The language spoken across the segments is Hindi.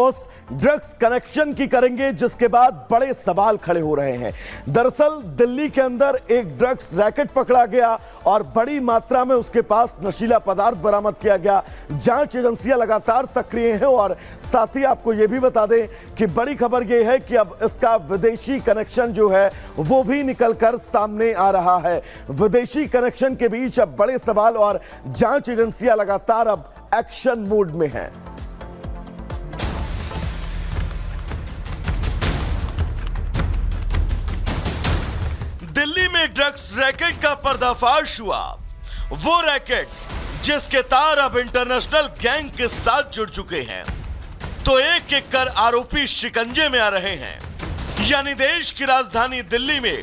उस ड्रग्स कनेक्शन की करेंगे जिसके बाद बड़े सवाल खड़े हो रहे हैं। दरअसल दिल्ली के अंदर एक ड्रग्स रैकेट पकड़ा गया और बड़ी मात्रा में उसके पास नशीला पदार्थ बरामद किया गया। जांच एजेंसियां लगातार सक्रिय हैं और साथ ही आपको यह भी बता दें कि बड़ी खबर यह है कि अब इसका विदेशी कनेक्शन जो है वो भी निकलकर सामने आ रहा है। विदेशी कनेक्शन के बीच अब बड़े सवाल और जांच एजेंसियां लगातार अब एक्शन मोड में हैं। दिल्ली में ड्रग्स रैकेट का पर्दाफाश हुआ। वो रैकेट जिसके तार अब इंटरनेशनल गैंग के साथ जुड़ चुके हैं, तो एक एक कर आरोपी शिकंजे में आ रहे हैं। यानी देश की राजधानी दिल्ली में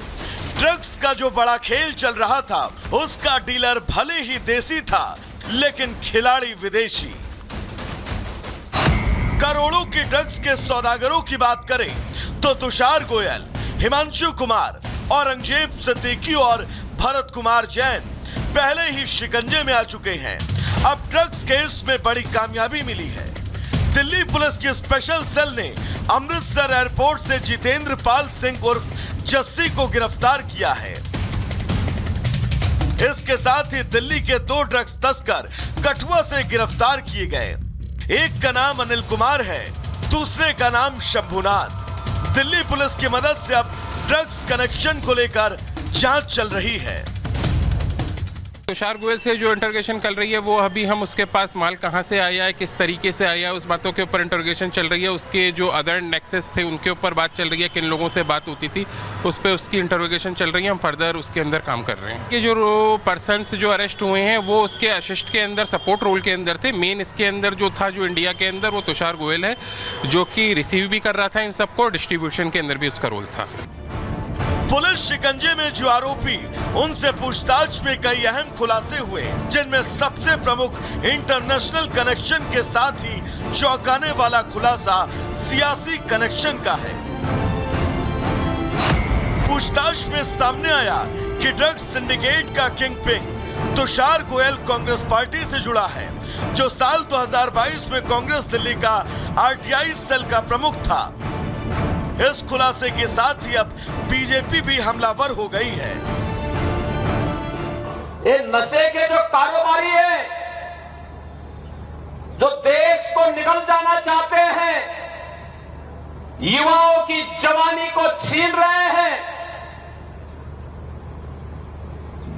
ड्रग्स का जो बड़ा खेल चल रहा था, उसका डीलर भले ही देसी था लेकिन खिलाड़ी विदेशी। करोड़ों के ड्रग्स के सौदागरों की बात करें तो तुषार गोयल, हिमांशु कुमार, औरंगजेब सिद्दीकी और भरत कुमार जैन पहले ही शिकंजे में आ चुके हैं। अब ड्रग्स केस में बड़ी कामयाबी मिली है। दिल्ली पुलिस की स्पेशल सेल ने अमृतसर एयरपोर्ट से जितेंद्र पाल सिंह उर्फ जस्सी को गिरफ्तार किया है। इसके साथ ही दिल्ली के 2 ड्रग्स तस्कर कठुआ से गिरफ्तार किए गए। एक का नाम अनिल कुमार है, दूसरे का नाम शंभुनाथ। दिल्ली पुलिस की मदद से अब ड्रग्स कनेक्शन को लेकर जांच चल रही है। तुषार गोयल से जो इंटरोगेशन चल रही है वो अभी हम उसके पास माल कहां से आया है, किस तरीके से आया है, उस बातों के ऊपर इंटरोगेशन चल रही है। उसके जो अदर नेक्सेस थे उनके ऊपर बात चल रही है, किन लोगों से बात होती थी उस पर उसकी इंटरोगेशन चल रही है। हम फर्दर उसके अंदर काम कर रहे हैं। ये जो पर्सन्स जो अरेस्ट हुए हैं वो उसके असिस्ट के अंदर सपोर्ट रोल के अंदर थे। मेन इसके अंदर जो था जो इंडिया के अंदर वो तुषार गोयल है, जो कि रिसीव भी कर रहा था इन सबको, डिस्ट्रीब्यूशन के अंदर भी उसका रोल था। पुलिस शिकंजे में जो आरोपी, उनसे पूछताछ में कई अहम खुलासे हुए, जिनमें सबसे प्रमुख इंटरनेशनल कनेक्शन के साथ ही चौंकाने वाला खुलासा सियासी कनेक्शन का है। पूछताछ में सामने आया कि ड्रग्स सिंडिकेट का किंगपिन तुषार गोयल कांग्रेस पार्टी से जुड़ा है, जो साल 2022 में कांग्रेस दिल्ली का आरटीआई सेल का प्रमुख था। इस खुलासे के साथ ही अब बीजेपी भी हमलावर हो गई है। ये नशे के जो कारोबारी है, जो देश को निगल जाना चाहते हैं, युवाओं की जवानी को छीन रहे हैं,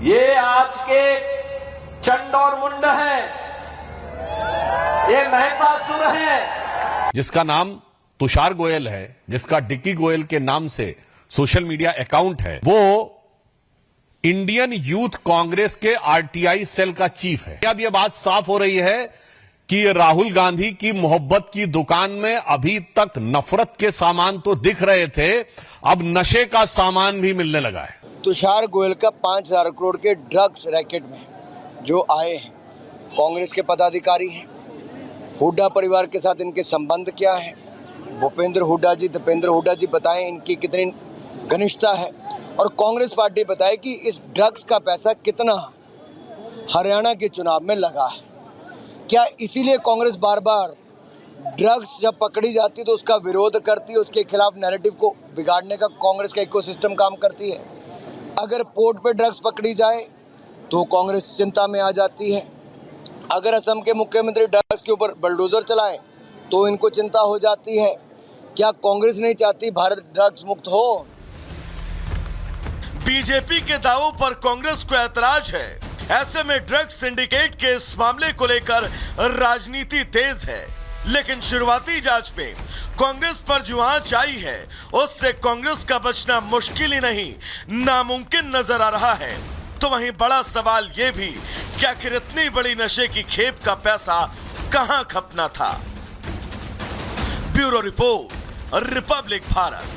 ये आज के चंड और मुंड हैं, ये महिषासुर हैं। जिसका नाम तुषार गोयल है, जिसका डिक्की गोयल के नाम से सोशल मीडिया अकाउंट है, वो इंडियन यूथ कांग्रेस के आरटीआई सेल का चीफ है। अब यह बात साफ हो रही है कि राहुल गांधी की मोहब्बत की दुकान में अभी तक नफरत के सामान तो दिख रहे थे, अब नशे का सामान भी मिलने लगा है। तुषार गोयल का 5,000 करोड़ के ड्रग्स रैकेट में जो आए हैं, कांग्रेस के पदाधिकारी हैं। हुड्डा परिवार के साथ इनके संबंध क्या है, भूपेंद्र हुड्डा जी, दीपेंद्र हुड्डा जी बताएं इनकी कितनी घनिष्ठता है, और कांग्रेस पार्टी बताए कि इस ड्रग्स का पैसा कितना हरियाणा के चुनाव में लगा है। क्या इसीलिए कांग्रेस बार बार ड्रग्स जब पकड़ी जाती तो उसका विरोध करती है, उसके खिलाफ नैरेटिव को बिगाड़ने का कांग्रेस का इकोसिस्टम काम करती है। अगर पोर्ट पे ड्रग्स पकड़ी जाए तो कांग्रेस चिंता में आ जाती है। अगर असम के मुख्यमंत्री ड्रग्स के ऊपर बलडोजर चलाएं तो इनको चिंता हो जाती है। क्या कांग्रेस नहीं चाहती भारत ड्रग्स मुक्त हो? बीजेपी के दावों पर कांग्रेस को ऐतराज है। ऐसे में ड्रग्स सिंडिकेट के इस मामले को लेकर राजनीति तेज है, लेकिन शुरुआती जांच में कांग्रेस पर जो आंच आई है उससे कांग्रेस का बचना मुश्किल ही नहीं, नामुमकिन नजर आ रहा है। तो वहीं बड़ा सवाल यह भी कि आखिर इतनी बड़ी नशे की खेप का पैसा कहां खपना था। Bureau report, Republic Bharat.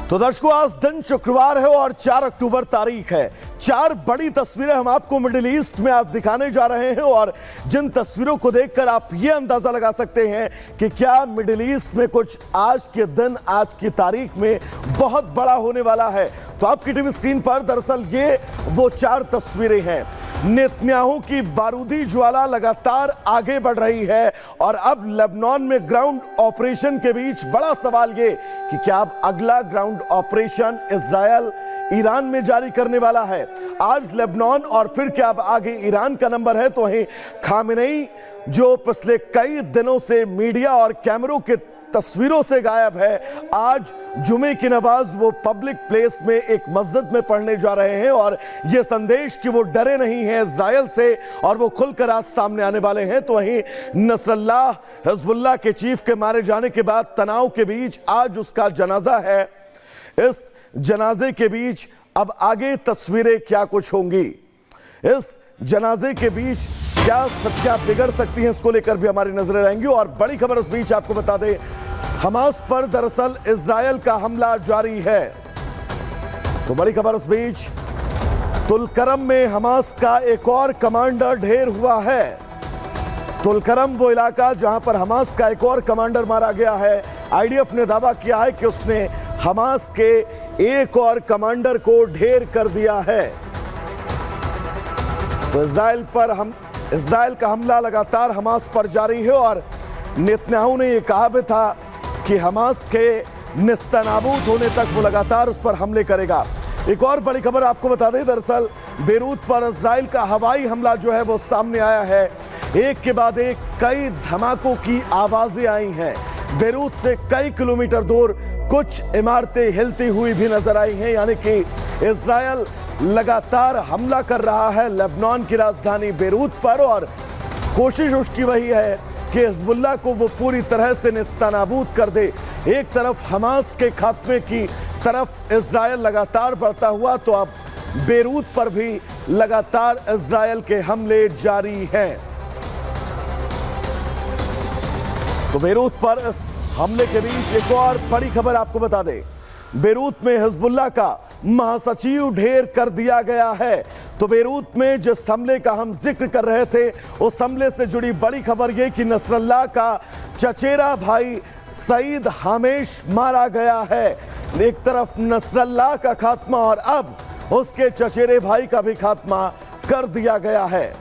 तो दर्शकों, आज दिन शुक्रवार है और 4 अक्टूबर तारीख है। 4 बड़ी तस्वीरें हम आपको मिडिल ईस्ट में आज दिखाने जा रहे हैं और जिन तस्वीरों को देखकर आप यह अंदाजा लगा सकते हैं कि क्या मिडिल ईस्ट में कुछ आज के दिन, आज की तारीख में बहुत बड़ा होने वाला है। तो आपकी टीवी स्क्रीन पर दरअसल ये वो 4 तस्वीरें हैं। नेतन्याहू की बारूदी ज्वाला लगातार आगे बढ़ रही है और अब लेबनान में ग्राउंड ऑपरेशन के बीच बड़ा सवाल ये कि क्या अब अगला ग्राउंड ऑपरेशन इजरायल ईरान में जारी करने वाला है। आज लेबनान और फिर क्या अब आगे ईरान का नंबर है। तो वहीं खामेनेई जो पिछले कई दिनों से मीडिया और कैमरों के तस्वीरों से गायब है, आज जुमे की नमाज वो पब्लिक प्लेस में एक मस्जिद में पढ़ने जा रहे हैं और ये संदेश कि वो डरे नहीं हैं इजरायल से और वो खुलकर आज सामने आने वाले हैं। तो वहीं नसरल्लाह हिजबुल्लाह के चीफ के मारे जाने के बाद तनाव के बीच आज उसका जनाजा है। इस जनाजे के बीच अब आगे तस्वीरें क्या कुछ होंगी, इस जनाजे के बीच क्या सच्चाई बिगड़ सकती है, इसको लेकर भी हमारी नजरें रहेंगी। और बड़ी खबर उस बीच आपको बता दें, हमास पर दरअसल इजरायल का हमला जारी है। तो बड़ी खबर उस बीच, तुलकरम में हमास का एक और कमांडर ढेर हुआ है। तुलकरम वो इलाका जहां पर हमास का एक और कमांडर मारा गया है। आईडीएफ ने दावा किया है कि उसने हमास के एक और कमांडर को ढेर कर दिया है। तो इजरायल का हमला लगातार हमास पर जारी है और नेतन्याहू ने यह कहा भी था कि हमास के निस्तनाबूद होने तक वो लगातार उस पर हमले करेगा। एक और बड़ी खबर आपको बता दें, दरअसल बेरूत पर इजरायल का हवाई हमला जो है वो सामने आया है। एक के बाद एक कई धमाकों की आवाजें आई हैं। बेरूत से कई किलोमीटर दूर कुछ इमारतें हिलती हुई भी नजर आई हैं, यानी कि इजरायल लगातार हमला कर रहा है लेबनान की राजधानी बेरूत पर और कोशिश उसकी वही है कि हिजबुल्लाह को वो पूरी तरह से निस्तानाबूद कर दे। एक तरफ हमास के खात्मे की तरफ इजरायल लगातार बढ़ता हुआ, तो अब बेरूत पर भी लगातार इजरायल के हमले जारी हैं। तो बेरूत पर इस हमले के बीच एक और बड़ी खबर आपको बता दें, बेरूत में हिजबुल्लाह का महासचिव ढेर कर दिया गया है। तो बेरूत में जिस हमले का हम जिक्र कर रहे थे, उस हमले से जुड़ी बड़ी खबर यह कि नसरल्लाह का चचेरा भाई सईद हामेश मारा गया है। एक तरफ नसरल्लाह का खात्मा और अब उसके चचेरे भाई का भी खात्मा कर दिया गया है।